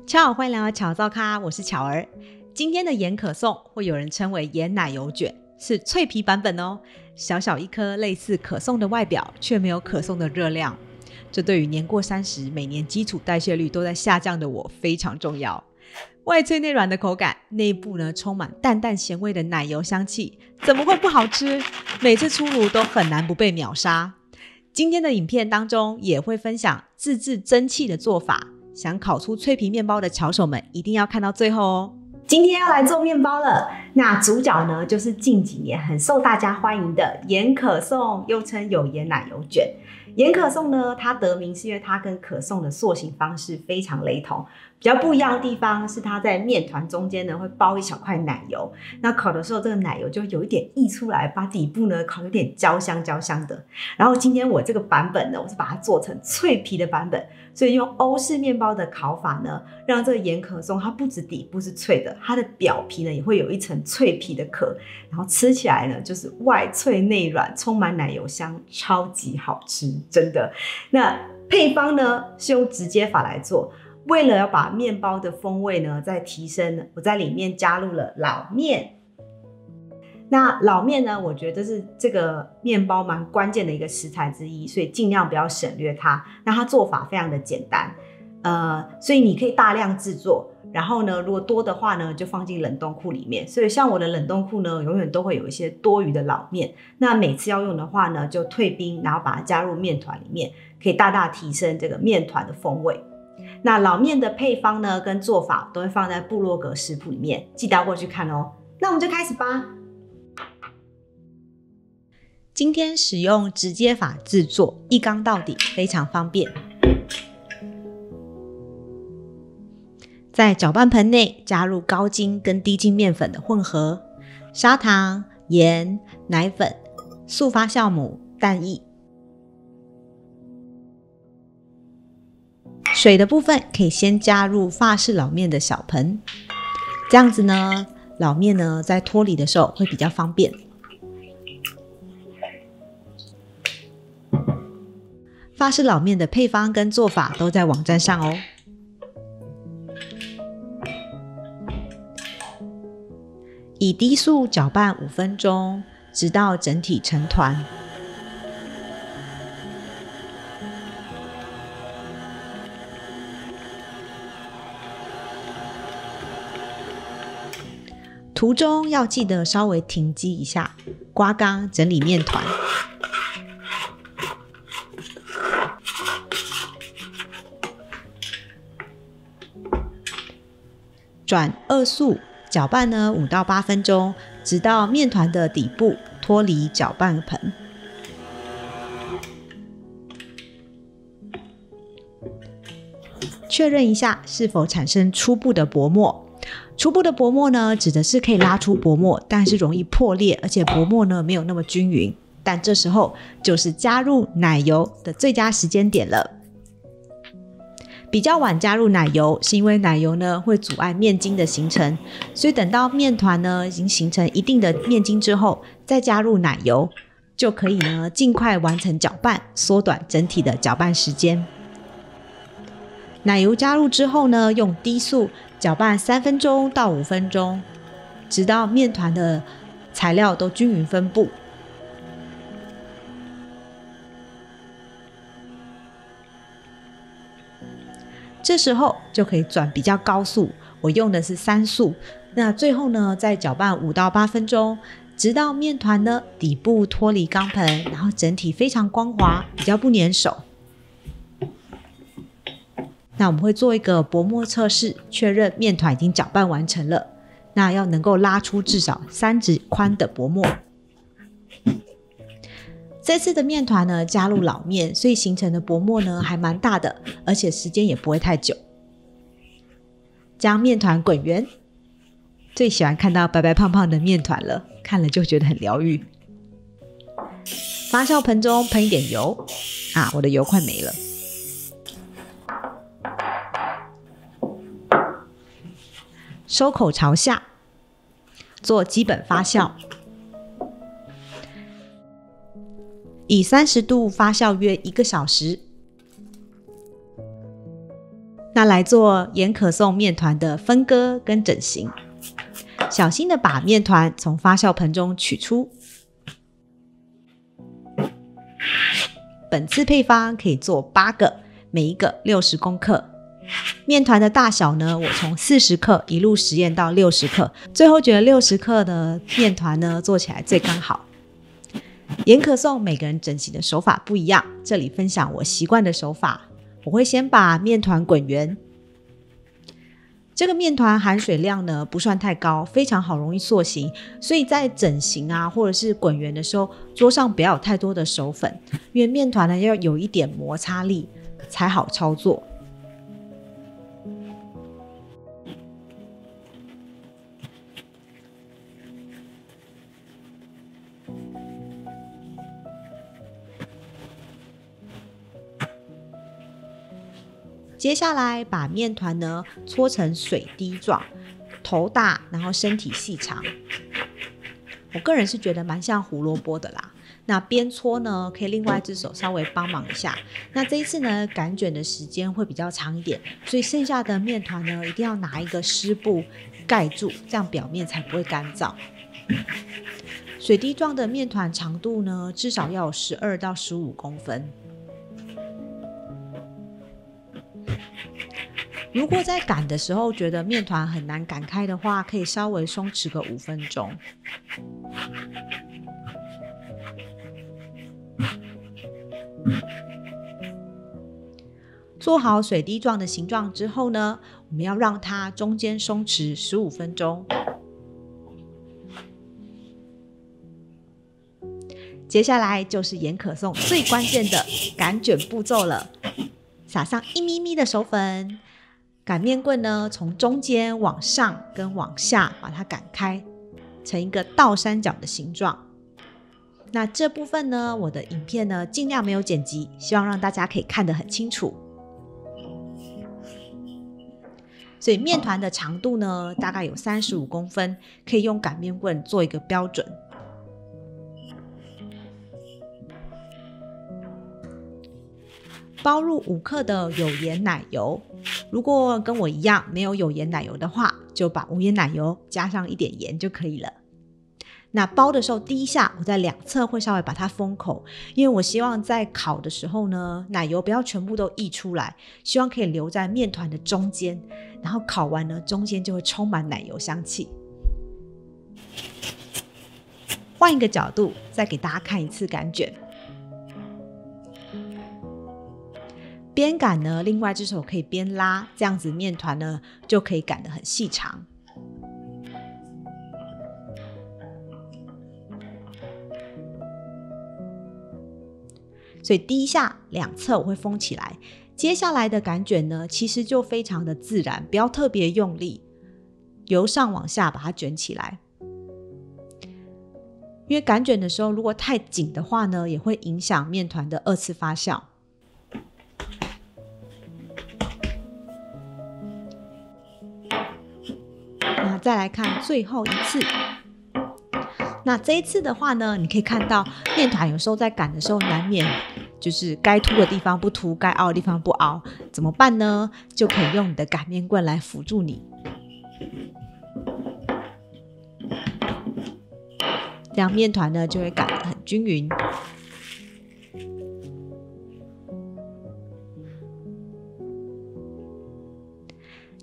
巧好，欢迎来到巧造咖，我是巧儿。今天的盐可颂或有人称为盐奶油卷，是脆皮版本哦。小小一颗，类似可颂的外表，却没有可颂的热量。这对于年过30，每年基础代谢率都在下降的我非常重要。外脆内软的口感，内部呢充满淡淡咸味的奶油香气，怎么会不好吃？每次出炉都很难不被秒杀。今天的影片当中也会分享自制蒸汽的做法，想烤出脆皮面包的巧手们一定要看到最后哦。今天要来做面包了，那主角呢就是近几年很受大家欢迎的盐可颂，又称有盐奶油卷。盐可颂呢，它得名是因为它跟可颂的塑形方式非常雷同，比较不一样的地方是它在面团中间呢会包一小块奶油，那烤的时候这个奶油就有一点溢出来，把底部呢烤有点焦香焦香的。然后今天我这个版本呢，我是把它做成脆皮的版本，所以用欧式面包的烤法呢，让这个盐可颂它不止底部是脆的，它的表皮呢也会有一层脆皮的壳，然后吃起来呢就是外脆内软，充满奶油香，超级好吃，真的。那配方呢是用直接法来做，为了要把面包的风味呢再提升，我在里面加入了老面。那老面呢，我觉得是这个面包蛮关键的一个食材之一，所以尽量不要省略它。那它做法非常的简单，所以你可以大量制作，然后呢，如果多的话呢，就放进冷冻库里面。所以像我的冷冻库呢，永远都会有一些多余的老面。那每次要用的话呢，就退冰，然后把它加入面团里面，可以大大提升这个面团的风味。那老面的配方呢，跟做法都会放在部落格食谱里面，记得要过去看哦。那我们就开始吧。今天使用直接法制作，一缸到底，非常方便。在搅拌盆内加入高筋跟低筋面粉的混合，砂糖、盐、奶粉、速发酵母、蛋液。水的部分可以先加入法式老面的小盆，这样子呢，老面呢在脱离的时候会比较方便。法式老面的配方跟做法都在网站上哦。以低速搅拌5分钟，直到整体成团。途中要记得稍微停机一下，刮缸整理面团。转2速搅拌呢5到8分钟，直到面团的底部脱离搅拌盆。确认一下是否产生初步的薄膜。初步的薄膜呢，指的是可以拉出薄膜，但是容易破裂，而且薄膜呢没有那么均匀。但这时候就是加入奶油的最佳时间点了。比较晚加入奶油，是因为奶油呢会阻碍面筋的形成，所以等到面团呢已经形成一定的面筋之后，再加入奶油，就可以呢尽快完成搅拌，缩短整体的搅拌时间。奶油加入之后呢，用低速搅拌3分钟到5分钟，直到面团的材料都均匀分布。这时候就可以转比较高速，我用的是3速。那最后呢，再搅拌5到8分钟，直到面团呢底部脱离缸盆，然后整体非常光滑，比较不粘手。那我们会做一个薄膜测试，确认面团已经搅拌完成了。那要能够拉出至少3指宽的薄膜。这次的面团呢加入老面，所以形成的薄膜呢还蛮大的，而且时间也不会太久。将面团滚圆，最喜欢看到白白胖胖的面团了，看了就觉得很疗愈。发酵盆中喷一点油，我的油快没了。收口朝下，做基本发酵。以30度发酵约1个小时。那那来做盐可颂面团的分割跟整形。小心的把面团从发酵盆中取出。本次配方可以做8个，每一个60公克。面团的大小呢，我从40克一路实验到60克，最后觉得60克的面团呢做起来最刚好。盐可颂每个人整形的手法不一样，这里分享我习惯的手法。我会先把面团滚圆，这个面团含水量呢不算太高，非常好容易塑形，所以在整形啊或者是滚圆的时候，桌上不要有太多的手粉，因为面团呢要有一点摩擦力才好操作。接下来把面团呢搓成水滴状，头大，然后身体细长。我个人是觉得蛮像胡萝卜的啦。那边搓呢，可以另外一只手稍微帮忙一下。那这一次呢，擀卷的时间会比较长一点，所以剩下的面团呢，一定要拿一个湿布盖住，这样表面才不会干燥。水滴状的面团长度呢，至少要有12到15公分。如果在擀的时候觉得面团很难擀开的话，可以稍微松弛个5分钟。做好水滴状的形状之后呢，我们要让它中间松弛15分钟。接下来就是盐可颂最关键的擀卷步骤了，撒上1咪咪的手粉。擀面棍呢，从中间往上跟往下把它擀开，成一个倒三角的形状。那这部分呢，我的影片呢尽量没有剪辑，希望让大家可以看得很清楚。所以面团的长度呢，大概有35公分，可以用擀面棍做一个标准。包入5克的有盐奶油，如果跟我一样没有有盐奶油的话，就把无盐奶油加上一点盐就可以了。那包的时候，第一下我在两侧会稍微把它封口，因为我希望在烤的时候呢，奶油不要全部都溢出来，希望可以留在面团的中间，然后烤完呢，中间就会充满奶油香气。换一个角度，再给大家看一次擀卷。边擀呢，另外一只手可以边拉，这样子面团呢就可以擀得很细长。所以第一下两侧我会封起来，接下来的擀卷呢，其实就非常的自然，不要特别用力，由上往下把它卷起来。因为擀卷的时候，如果太紧的话呢，也会影响面团的2次发酵。那再来看最后一次。那这一次的话呢，你可以看到面团有时候在擀的时候，难免就是该凸的地方不凸，该凹的地方不凹，怎么办呢？就可以用你的擀面棍来辅助你，这样面团呢就会擀得很均匀。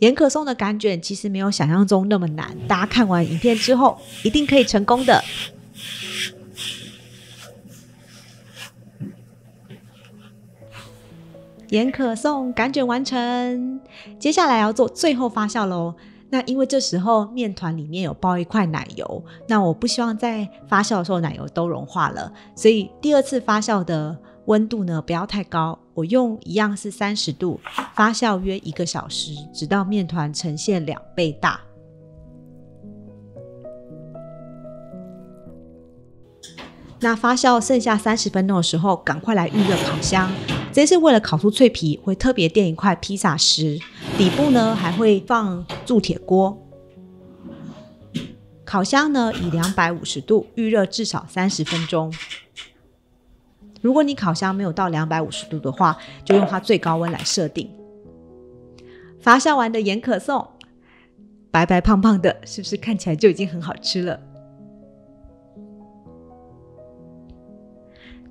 盐可颂的擀卷其实没有想象中那么难，大家看完影片之后一定可以成功的。盐可颂擀卷完成，接下来要做最后发酵咯。那因为这时候面团里面有包一块奶油，那我不希望在发酵的时候奶油都融化了，所以第2次发酵的温度呢不要太高，我用一样是30度，发酵约1个小时，直到面团呈现2倍大。那发酵剩下30分钟的时候，赶快来预热烤箱。这次为了烤出脆皮，会特别垫一块披萨石，底部呢还会放铸铁锅。烤箱呢以250度预热至少30分钟。如果你烤箱没有到250度的话，就用它最高温来设定。发酵完的盐可颂，白白胖胖的，是不是看起来就已经很好吃了？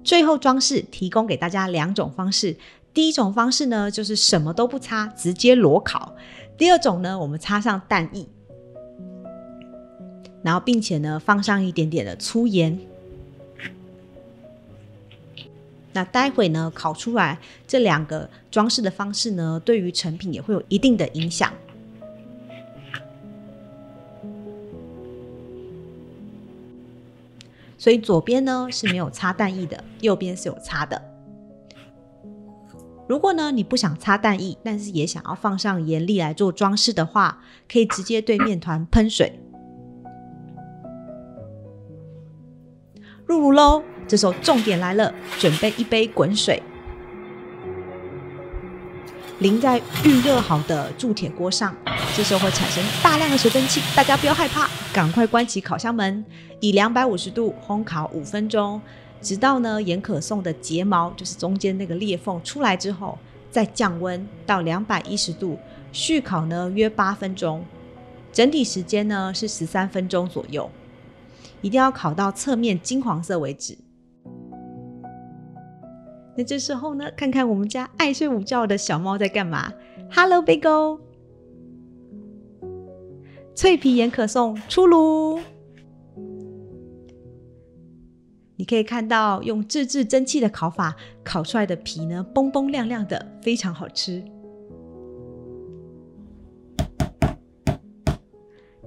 最后装饰提供给大家2种方式，第一种方式呢，就是什么都不擦，直接裸烤；第二种呢，我们擦上蛋液，然后并且呢放上一点点的粗盐。那待会呢烤出来这2个装饰的方式呢，对于成品也会有一定的影响。所以左边呢是没有擦蛋液的，右边是有擦的。如果呢你不想擦蛋液，但是也想要放上盐粒来做装饰的话，可以直接对面团喷水。入炉咯，这时候重点来了，准备一杯滚水，淋在预热好的铸铁锅上，这时候会产生大量的水蒸气，大家不要害怕，赶快关起烤箱门，以250度烘烤5分钟，直到呢盐可颂的睫毛，就是中间那个裂缝出来之后，再降温到210度，续烤呢约8分钟，整体时间呢是13分钟左右，一定要烤到侧面金黄色为止。那这时候呢，看看我们家爱睡午觉的小猫在干嘛。 Hello Bagel， 脆皮盐可颂出炉，你可以看到用自制蒸汽的烤法烤出来的皮呢，崩崩亮亮的，非常好吃。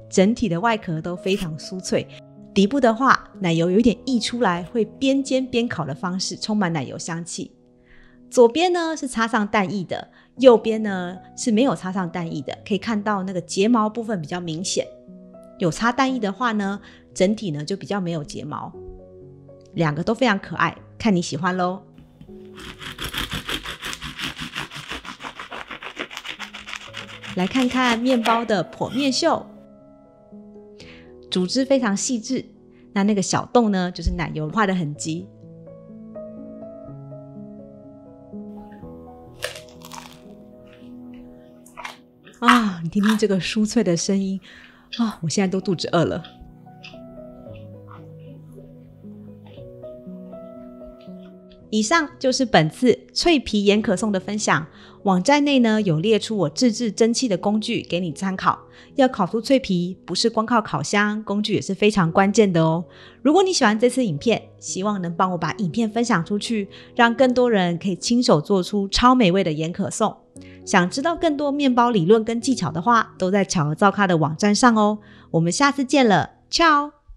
整体的外壳都非常酥脆，底部的话奶油有一点溢出来，会边煎边烤的方式，充满奶油香气。左边呢是擦上蛋液的，右边呢是没有擦上蛋液的，可以看到那个睫毛部分比较明显。有擦蛋液的话呢，整体呢就比较没有睫毛。2个都非常可爱，看你喜欢咯。来看看面包的剖面秀，组织非常细致，那个小洞呢就是奶油画的痕迹。啊，你听听这个酥脆的声音啊，我现在都肚子饿了。以上就是本次脆皮盐可颂的分享，网站内呢有列出我自制蒸汽的工具给你参考。要烤出脆皮，不是光靠烤箱，工具也是非常关键的哦。如果你喜欢这次影片，希望能帮我把影片分享出去，让更多人可以亲手做出超美味的盐可颂。想知道更多面包理论跟技巧的话，都在巧儿造咖的网站上哦。我们下次见了，Ciao。